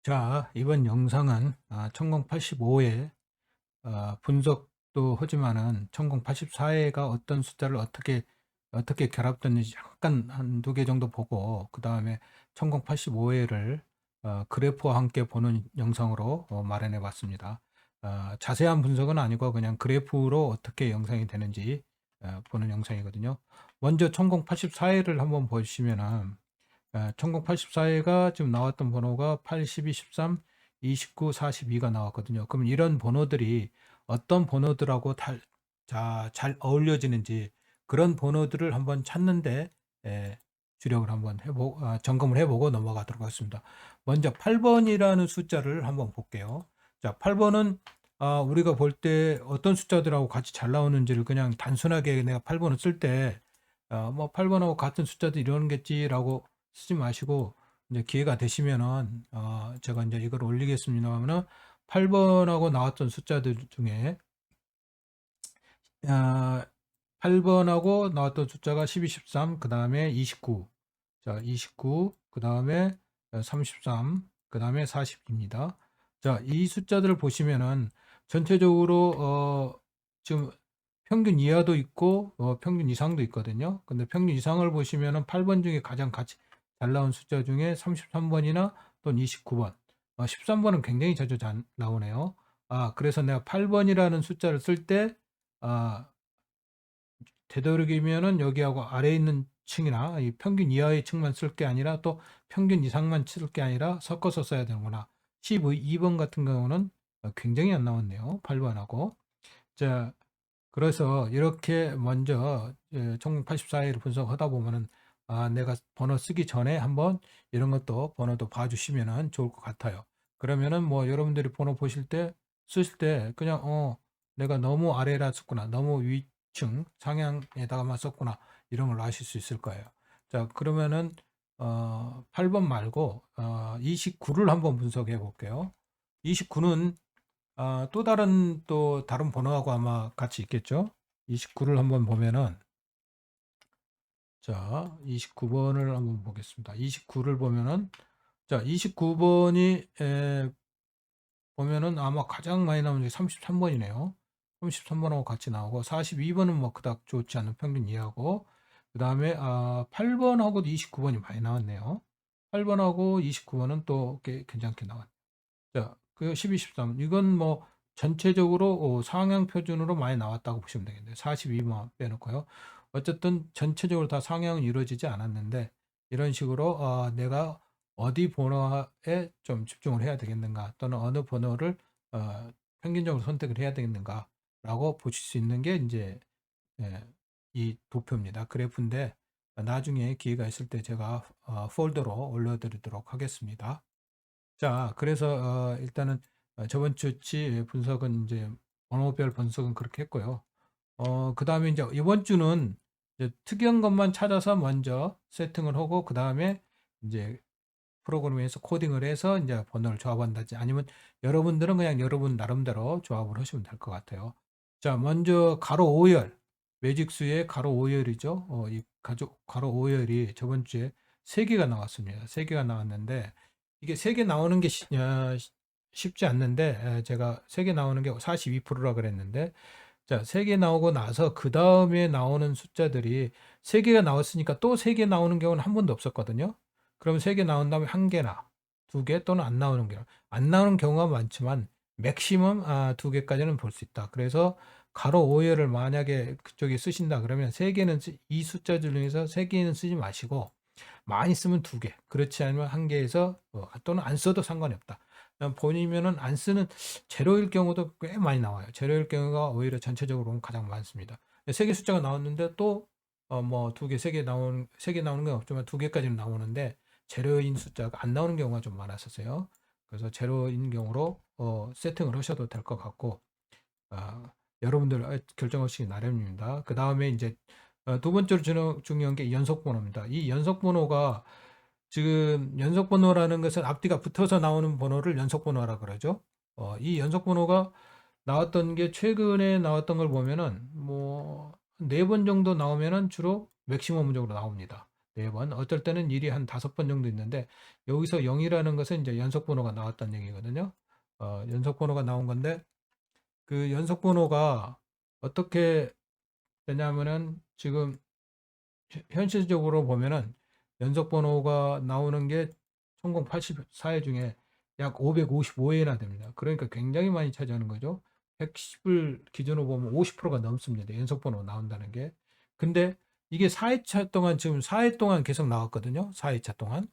자, 이번 영상은 1085회 분석도 하지만은 1084회가 어떤 숫자를 어떻게 결합됐는지 잠깐 한 두 개 정도 보고 그 다음에 1085회를 그래프와 함께 보는 영상으로 마련해 봤습니다. 자세한 분석은 아니고 그냥 그래프로 어떻게 영상이 되는지 보는 영상이거든요. 먼저 1084회를 한번 보시면은 1084회가 지금 나왔던 번호가 82, 13, 29, 42가 나왔거든요. 그럼 이런 번호들이 어떤 번호들하고 잘 어울려지는지 그런 번호들을 한번 찾는데 주력을 한번 점검을 해보고 넘어가도록 하겠습니다. 먼저 8번이라는 숫자를 한번 볼게요. 자, 8번은 우리가 볼 때 어떤 숫자들하고 같이 잘 나오는지를 그냥 단순하게 내가 8번을 쓸 때 뭐 8번하고 같은 숫자도 이러겠지라고 쓰지 마시고 이제 기회가 되시면은 제가 이제 이걸 올리겠습니다만은 8번하고 나왔던 숫자들 중에 8번하고 나왔던 숫자가 12, 13, 그 다음에 29, 자 29, 그 다음에 33, 그 다음에 40입니다. 자, 이 숫자들을 보시면은 전체적으로 지금 평균 이하도 있고 평균 이상도 있거든요. 근데 평균 이상을 보시면은 8번 중에 가장 같이 잘 나온 숫자 중에 33번이나 또는 29번, 13번은 굉장히 자주 잘 나오네요. 그래서 내가 8번이라는 숫자를 쓸 때, 되도록이면은 여기하고 아래에 있는 층이나 이 평균 이하의 층만 쓸 게 아니라 또 평균 이상만 쓸 게 아니라 섞어서 써야 되는구나. 12번 같은 경우는 굉장히 안 나왔네요. 8번하고. 자, 그래서 이렇게 먼저 1084회를 분석하다 보면은 내가 번호 쓰기 전에 한번 이런 것도 번호도 봐주시면은 좋을 것 같아요. 그러면은 뭐 여러분들이 번호 보실 때 쓰실 때 그냥 내가 너무 아래라 썼구나, 너무 위층 상향에다가만 썼구나 이런 걸 아실 수 있을 거예요. 자, 그러면은 8번 말고 29를 한번 분석해 볼게요. 29는 또 다른 번호하고 아마 같이 있겠죠? 29를 한번 보면은, 자, 29번을 한번 보겠습니다. 29를 보면은, 자, 29번이 보면은 아마 가장 많이 나오는 게 33번이네요. 33번하고 같이 나오고, 42번은 뭐 그닥 좋지 않은 평균 이하고, 그 다음에 8번하고도 29번이 많이 나왔네요. 8번하고 29번은 또 꽤 괜찮게 나왔네요. 자, 그 12, 13. 이건 뭐 전체적으로 상향 표준으로 많이 나왔다고 보시면 되겠네요. 42만 빼놓고요. 어쨌든 전체적으로 다 상향은 이루어지지 않았는데 이런 식으로 내가 어디 번호에 좀 집중을 해야 되겠는가 또는 어느 번호를 어, 평균적으로 선택을 해야 되겠는가라고 보실 수 있는 게 이제 예, 이 도표입니다. 그래프인데 나중에 기회가 있을 때 제가 폴더로 올려드리도록 하겠습니다. 자, 그래서 일단은 저번 주치 분석은 이제 번호별 분석은 그렇게 했고요. 그다음에 이제 이번 주는 이제 특이한 것만 찾아서 먼저 세팅을 하고 그다음에 이제 프로그램에서 코딩을 해서 이제 번호를 조합한다든지 아니면 여러분들은 그냥 여러분 나름대로 조합을 하시면 될 것 같아요. 자, 먼저 가로 5열 매직수의 가로 5열이죠. 이 가로 5열이 저번 주에 3개가 나왔습니다. 3개가 나왔는데 이게 3개 나오는 게 쉽지 않는데 제가 3개 나오는 게 42%라 그랬는데 자, 3개 나오고 나서 그 다음에 나오는 숫자들이 3개가 나왔으니까 또 3개 나오는 경우는 한 번도 없었거든요. 그러면 3개 나온 다음에 1개나 2개 또는 안 나오는 경우. 안 나오는 경우가 많지만 맥시멈 2개까지는 볼 수 있다. 그래서 가로 5열을 만약에 그쪽에 쓰신다 그러면 3개는 이 숫자 중에서 3개는 쓰지 마시고 많이 쓰면 2개. 그렇지 않으면 1개에서 또는 안 써도 상관이 없다. 본인이면은 안 쓰는 제로일 경우도 꽤 많이 나와요. 제로일 경우가 오히려 전체적으로는 가장 많습니다. 세 개 숫자가 나왔는데 또 뭐 2개, 3개 나오는 건 없지만 2개까지는 나오는데 제로인 숫자가 안 나오는 경우가 좀 많았었어요. 그래서 제로인 경우로 세팅을 하셔도 될 것 같고 여러분들 결정하시기 나름입니다. 그 다음에 이제 두 번째로 중요한 게 연속 번호입니다. 이 연속 번호가 지금 연속 번호라는 것은 앞뒤가 붙어서 나오는 번호를 연속 번호라 그러죠. 이 연속 번호가 나왔던 게 최근에 나왔던 걸 보면은 뭐 4번 정도 나오면은 주로 맥시멈적으로 나옵니다. 4번, 어떨 때는 일이 한 5번 정도 있는데 여기서 0이라는 것은 이제 연속 번호가 나왔다는 얘기거든요. 연속 번호가 나온 건데 그 연속 번호가 어떻게 되냐면은 지금 현실적으로 보면은 연속 번호가 나오는 게 1084회 중에 약 555회나 됩니다. 그러니까 굉장히 많이 차지하는 거죠. 110을 기준으로 보면 50%가 넘습니다. 연속 번호 나온다는 게. 근데 이게 4회차 동안 지금 4회 동안 계속 나왔거든요. 4회차 동안.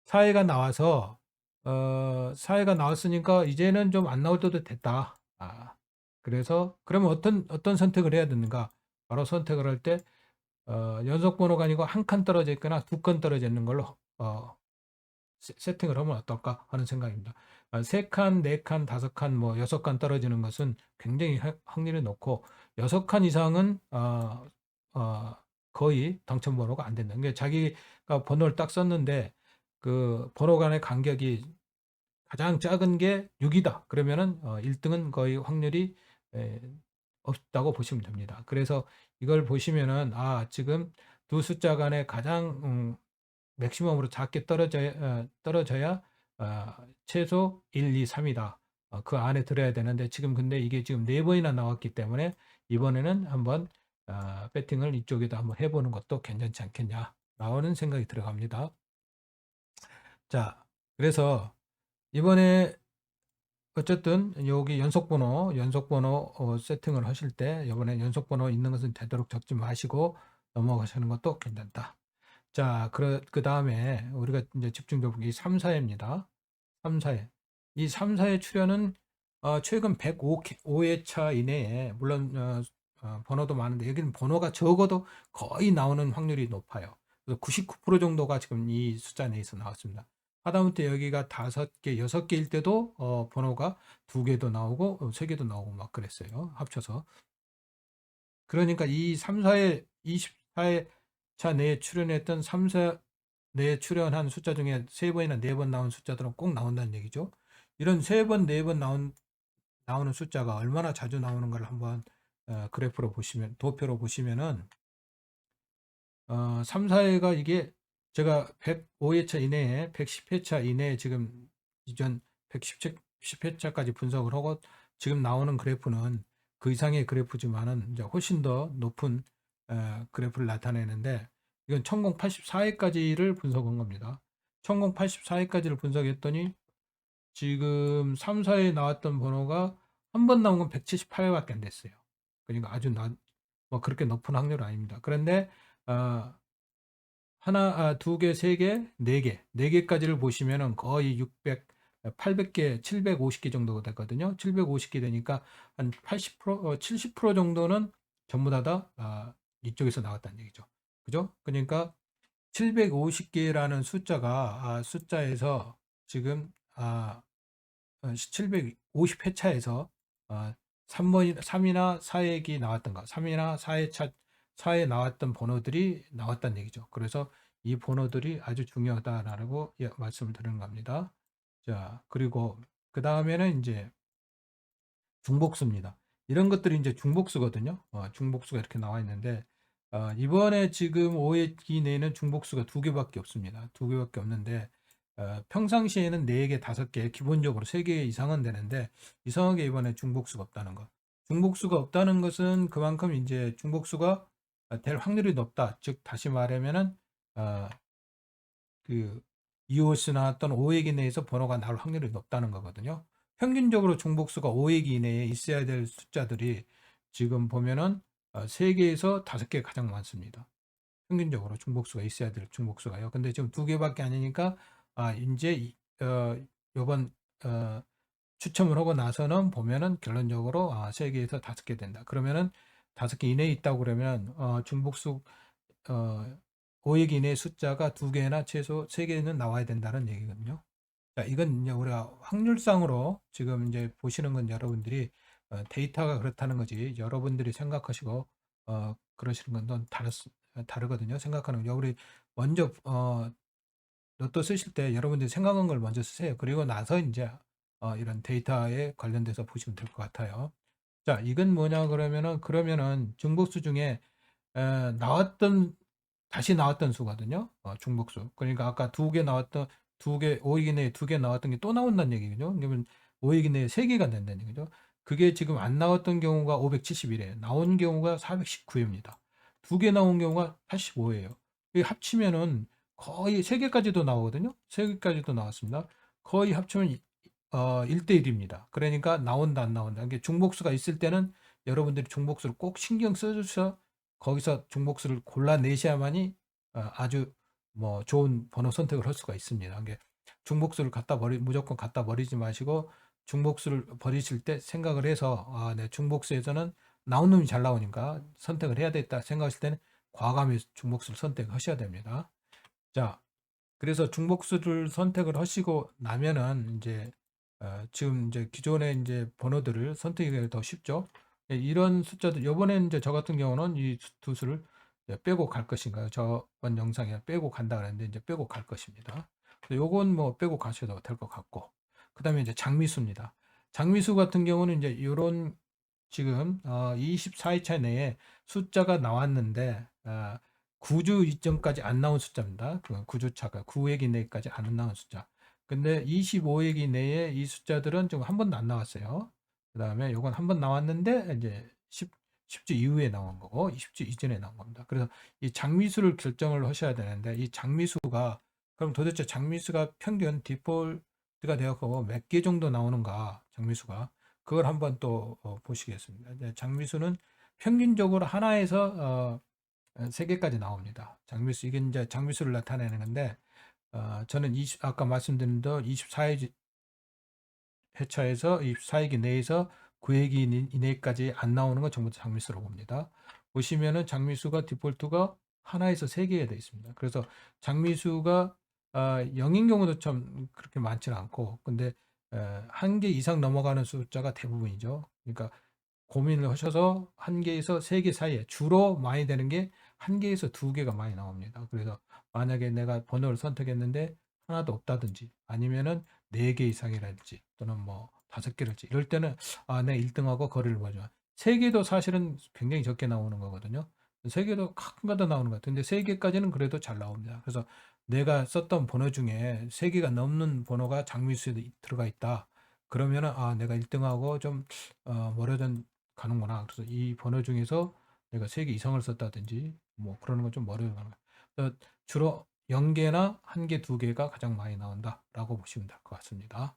4회가 나와서 4회가 나왔으니까 이제는 좀 안 나올 때도 됐다. 그래서 그러면 어떤 선택을 해야 되는가? 바로 선택을 할때 연속 번호가 아니고 한 칸 떨어져 있거나 2칸 떨어져 있는 걸로 세팅을 하면 어떨까 하는 생각입니다. 3칸, 4칸, 5칸, 뭐 6칸 떨어지는 것은 굉장히 확률이 높고 6칸 이상은 거의 당첨 번호가 안 된다. 그러니까 자기가 번호를 딱 썼는데 그 번호 간의 간격이 가장 작은 게 6이다. 그러면은 1등은 거의 확률이 에, 없다고 보시면 됩니다. 그래서 이걸 보시면은 지금 두 숫자 간에 가장 맥시멈으로 작게 떨어져야 최소 1, 2, 3이다. 그 안에 들어야 되는데 지금 근데 이게 지금 4번이나 나왔기 때문에 이번에는 한번 배팅을 이쪽에다 한번 해보는 것도 괜찮지 않겠냐 나오는 생각이 들어갑니다. 자, 그래서 이번에 어쨌든 여기 연속번호 세팅을 하실 때 이번에 연속번호 있는 것은 되도록 적지 마시고 넘어가시는 것도 괜찮다. 자, 그 다음에 우리가 이제 집중적으로 이 3, 4회입니다. 3, 4회. 이 3, 4회 출연은 최근 105회차 이내에 물론 번호도 많은데 여기는 번호가 적어도 거의 나오는 확률이 높아요. 그래서 99% 정도가 지금 이 숫자 내에서 나왔습니다. 하다못해 여기가 5개, 6개일 때도 번호가 2개도 나오고 3개도 나오고 막 그랬어요. 합쳐서. 그러니까 이 3, 4회, 24회차 내에 출연했던 3, 4 내에 출연한 숫자 중에 3번이나 4번 나온 숫자들은 꼭 나온다는 얘기죠. 이런 3번, 4번 나오는 숫자가 얼마나 자주 나오는가를 한번 그래프로 보시면, 도표로 보시면은 3, 4회가 이게 제가 105회차 이내에 110회차 이내에 지금 이전 110회차까지 분석을 하고 지금 나오는 그래프는 그 이상의 그래프지만은 이제 훨씬 더 높은 그래프를 나타내는데 이건 1084회까지를 분석한 겁니다. 1084회까지를 분석했더니 지금 3, 4회 나왔던 번호가 한 번 나온 건 178회밖에 안 됐어요. 그러니까 아주 뭐 그렇게 높은 확률은 아닙니다. 그런데 하나, 2개, 3개, 4개, 4개까지를 보시면은 거의 600, 800개, 750개 정도가 되거든요. 750개 되니까 한 80%, 70% 정도는 전부 다 이쪽에서 나왔다는 얘기죠. 그죠? 그러니까 750개라는 숫자에서 지금 750회차에서 3이나 4액이 나왔던가, 3이나 4에 나왔던 번호들이 나왔다는 얘기죠. 그래서 이 번호들이 아주 중요하다라고 말씀을 드리는 겁니다. 자, 그리고 그 다음에는 이제 중복수입니다. 이런 것들이 이제 중복수거든요. 중복수가 이렇게 나와 있는데, 이번에 지금 5회기 내에는 중복수가 2개밖에 없습니다. 2개밖에 없는데, 평상시에는 4개, 5개, 기본적으로 3개 이상은 되는데, 이상하게 이번에 중복수가 없다는 것. 중복수가 없다는 것은 그만큼 이제 중복수가 될 확률이 높다. 즉, 다시 말하면은, 어, 그, 2호수 나왔던 5회기 내에서 번호가 나올 확률이 높다는 거거든요. 평균적으로 중복수가 5회기 이내에 있어야 될 숫자들이 지금 보면은 3개에서 5개 가장 많습니다. 평균적으로 중복수가 있어야 될 중복수가요. 근데 지금 2개밖에 아니니까 이제 요번 추첨을 하고 나서는 보면은 결론적으로 3개에서 5개 된다. 그러면은 5개 이내에 있다고 그러면 중복수 5획 이내 숫자가 2개나 최소 3개는 나와야 된다는 얘기거든요. 자, 이건 이제 우리가 확률상으로 지금 이제 보시는 건 여러분들이 데이터가 그렇다는 거지. 여러분들이 생각하시고 그러시는 건 다르거든요. 생각하는 거. 우리 먼저 로또 쓰실 때 여러분들이 생각한 걸 먼저 쓰세요. 그리고 나서 이제 이런 데이터에 관련돼서 보시면 될 것 같아요. 자, 이건 뭐냐 그러면은 중복수 중에 나왔던 다시 나왔던 수거든요. 중복수. 그러니까 아까 두 개 나왔던, 5획 이내에 두 개 나왔던 게 또 나온다는 얘기거든요. 그러면 5획 이내에 세 개가 된다는 얘기죠. 그게 지금 안 나왔던 경우가 571이에요. 나온 경우가 419입니다. 두 개 나온 경우가 85예요. 이 합치면은 거의 세 개까지도 나오거든요. 세 개까지도 나왔습니다. 거의 합치면 1대 1입니다. 그러니까 나온다 안 나온다. 이게 중복수가 있을 때는 여러분들이 중복수를 꼭 신경 써주셔서 거기서 중복수를 골라내셔야만이 아주 뭐 좋은 번호 선택을 할 수가 있습니다. 이게 중복수를 무조건 갖다 버리지 마시고 중복수를 버리실 때 생각을 해서 내 중복수에서는 나온 놈이 잘 나오니까 선택을 해야 되겠다 생각하실 때는 과감히 중복수를 선택하셔야 됩니다. 자, 그래서 중복수를 선택을 하시고 나면은 이제 지금 이제 기존의 이제 번호들을 선택하기가 더 쉽죠. 예, 이런 숫자들 요번에 이제 저 같은 경우는 이 두 수를 빼고 갈 것인가요? 저번 영상에 빼고 간다 그랬는데 이제 빼고 갈 것입니다. 요건 뭐 빼고 가셔도 될 것 같고. 그다음에 이제 장미수입니다. 장미수 같은 경우는 이제 요런 지금 24회차 내에 숫자가 나왔는데 구주 이점까지 안 나온 숫자입니다. 그 구주차가 9획 이내까지 안 나온 숫자. 근데 25획 이내에 이 숫자들은 지금 한 번도 안 나왔어요. 그 다음에 요건 한 번 나왔는데 이제 10주 이후에 나온 거고 20주 이전에 나온 겁니다. 그래서 이 장미수를 결정을 하셔야 되는데 이 장미수가 그럼 도대체 장미수가 평균 디폴트가 되어서 몇 개 정도 나오는가 장미수가 그걸 한번 또 보시겠습니다. 장미수는 평균적으로 하나에서 3개까지 나옵니다. 장미수 이게 이제 장미수를 나타내는 건데 저는 아까 말씀드린 대로 24회 회차에서 24회기 내에서 9회기 이내까지 안 나오는 건 전부 장미수로 봅니다. 보시면은 장미수가 디폴트가 하나에서 3개가 되어 있습니다. 그래서 장미수가 0인 경우도 참 그렇게 많지는 않고 근데 1개 이상 넘어가는 숫자가 대부분이죠. 그러니까 고민을 하셔서 1개에서 3개 사이에 주로 많이 되는 게 1개에서 2개가 많이 나옵니다. 그래서 만약에 내가 번호를 선택했는데 하나도 없다든지 아니면은 4개 이상이라든지 또는 뭐 5개랄지 이럴 때는 내 1등하고 거리를 보죠. 3개도 사실은 굉장히 적게 나오는 거거든요. 3개도 가끔가다 나오는 것 같은데 3개까지는 그래도 잘 나옵니다. 그래서 내가 썼던 번호 중에 3개가 넘는 번호가 장미수에 들어가 있다. 그러면은 내가 1등하고 좀 멀어진 가는구나. 그래서 이 번호 중에서 내가 3개 이상을 썼다든지 뭐 그러는 건 좀 어려운 거예요. 주로 0개나 1개, 2개가 가장 많이 나온다라고 보시면 될 것 같습니다.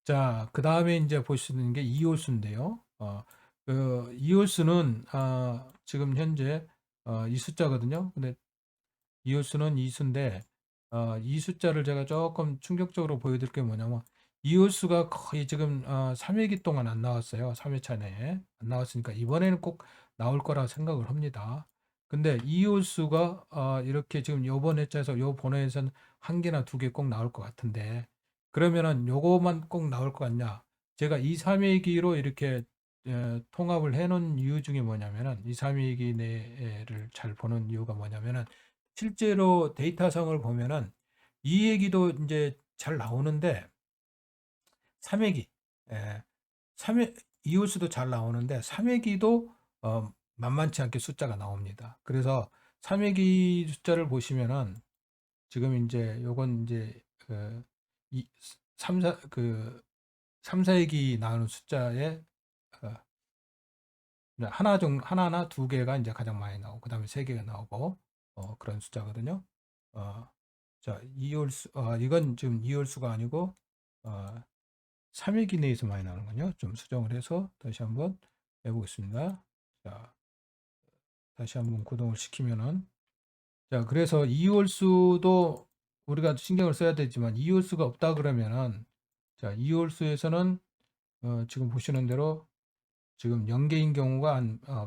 자, 그 다음에 이제 보시는 게 이홀수인데요. 그 이홀수는 지금 현재 이 숫자거든요. 근데 이홀수는 이수인데 이 숫자를 제가 조금 충격적으로 보여드릴 게 뭐냐면 이홀수가 거의 지금 3회기 동안 안 나왔어요. 3회차 내에 안 나왔으니까 이번에는 꼭 나올 거라 생각을 합니다. 근데 이홀수가 이렇게 지금 요번 회차에서 요 번호에서는 1개나 2개 꼭 나올 것 같은데 그러면은 요거만 꼭 나올 것 같냐? 제가 2, 3회기로 이렇게 통합을 해놓은 이유 중에 뭐냐면은 2, 3회기 내를 잘 보는 이유가 뭐냐면은 실제로 데이터성을 보면은 이 얘기도 이제 잘 나오는데 3회기, 예, 3회 이올수도 잘 나오는데 3회기도 만만치 않게 숫자가 나옵니다. 그래서 3회기 숫자를 보시면은 지금 이제 요건 이제 이 3, 4, 4회기 나오는 숫자에 어, 하나나 2개가 이제 가장 많이 나오고 그다음에 3개가 나오고 그런 숫자거든요. 어, 자, 이홀수, 이건 지금 이홀수가 아니고, 3일 이내에서 많이 나오는군요. 좀 수정을 해서 다시 한번 해보겠습니다. 자, 다시 한번 구동을 시키면은, 자, 그래서 이홀수도 우리가 신경을 써야 되지만, 이홀수가 없다 그러면은, 자, 이홀수에서는, 지금 보시는 대로 지금 연계인 경우가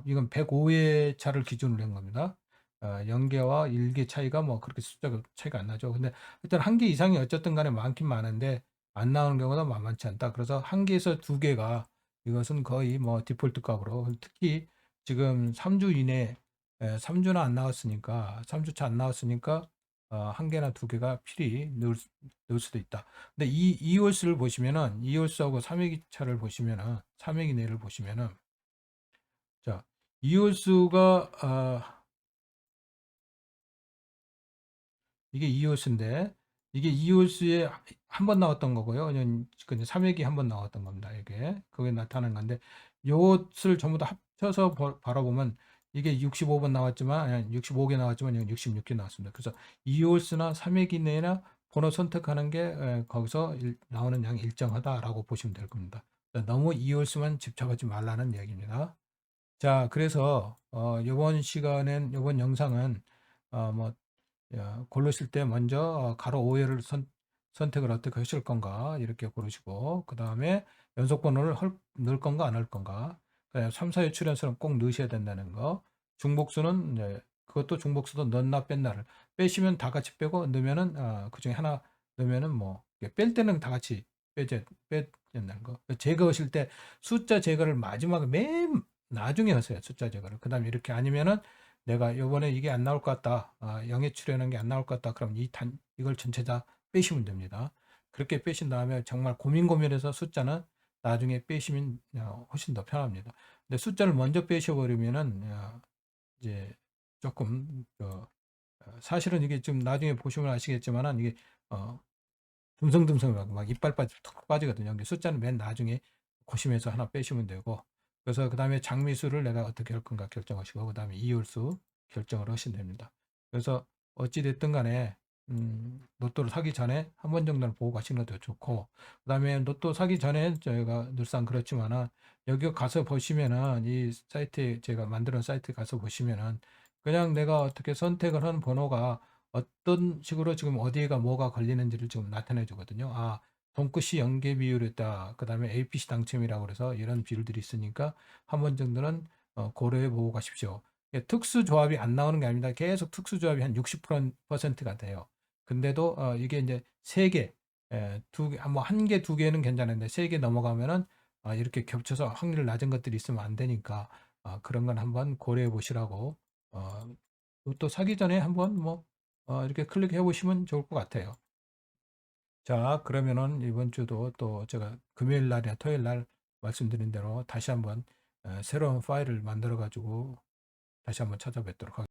이건 105회 차를 기준으로 한 겁니다. 0개와 1개 차이가 뭐 그렇게 숫자가 차이가 안 나죠. 근데 일단 1개 이상이 어쨌든 간에 많긴 많은데 안 나오는 경우가 만만치 않다. 그래서 1개에서 2개가 이것은 거의 뭐 디폴트 값으로 특히 지금 3주 이내 3주나 안 나왔으니까 3주차 안 나왔으니까 1개나 2개가 필히 넣을 수도 있다. 근데 이 2월수를 보시면은 2월수하고 3회기 차를 보시면은 3회기 내를 보시면은 자 2월수가 이게 2호수인데 이게 2호수에 한 번 나왔던 거고요. 그냥 3액이 한 번 나왔던 겁니다. 이게 그게 나타나는 건데 요것을 전부 다 합쳐서 바라보면 이게 65번 나왔지만 아니 65개 나왔지만 여기 66개 나왔습니다. 그래서 2호수나 3액 이내나 번호 선택하는 게 거기서 나오는 양이 일정하다라고 보시면 될 겁니다. 너무 2호수만 집착하지 말라는 이야기입니다. 자, 그래서 이번 영상은 뭐 고르실 때 먼저 가로 5회를 선택을 어떻게 하실 건가 이렇게 고르시고 그 다음에 연속 번호를 넣을 건가 안 넣을 건가, 그다음에 3, 4회 출연수는 꼭 넣으셔야 된다는 거, 중복수는 이제 그것도 중복수도 넣나 뺐나를 빼시면 다 같이 빼고 넣으면은 그 중에 하나 넣으면은 뭐 뺄 때는 다 같이 빼야 된다는 거. 제거하실 때 숫자 제거를 마지막에 맨 나중에 하세요. 숫자 제거를. 그 다음에 이렇게 아니면은 내가 요번에 이게 안 나올 것 같다. 영예 출연한 게 안 나올 것 같다. 그럼 이걸 전체 다 빼시면 됩니다. 그렇게 빼신 다음에 정말 고민해서 숫자는 나중에 빼시면 훨씬 더 편합니다. 근데 숫자를 먼저 빼셔버리면은 이제 조금 사실은 이게 좀 나중에 보시면 아시겠지만은 이게 어, 듬성듬성 막 이빨 툭 빠지거든요. 근데 숫자는 맨 나중에 고심해서 하나 빼시면 되고, 그래서 그 다음에 장미수를 내가 어떻게 할 건가 결정하시고 그 다음에 이홀수 결정을 하시면 됩니다. 그래서 어찌 됐든 간에 로또를 사기 전에 한 번 정도는 보고 가시는 것도 좋고, 그 다음에 로또 사기 전에 저희가 늘상 그렇지만은 여기 가서 보시면은 이 사이트에 제가 만드는 사이트에 가서 보시면은 그냥 내가 어떻게 선택을 하는 번호가 어떤 식으로 지금 어디가 뭐가 걸리는지를 지금 나타내 주거든요. 돈끝이 연계 비율이다. 그 다음에 APC 당첨이라고 그래서 이런 비율들이 있으니까 한 번 정도는 고려해 보고 가십시오. 특수 조합이 안 나오는 게 아닙니다. 계속 특수 조합이 한 60%가 돼요. 근데도 이게 이제 세 개, 두 개, 뭐 한 개, 두 개는 괜찮은데 세 개 넘어가면은 이렇게 겹쳐서 확률 낮은 것들이 있으면 안 되니까 그런 건 한번 고려해 보시라고 또 사기 전에 한번 뭐 이렇게 클릭해 보시면 좋을 것 같아요. 자, 그러면은 이번 주도 또 제가 금요일 날이나 토요일 날 말씀드린 대로 다시 한번 새로운 파일을 만들어 가지고 다시 한번 찾아뵙도록 하겠습니다.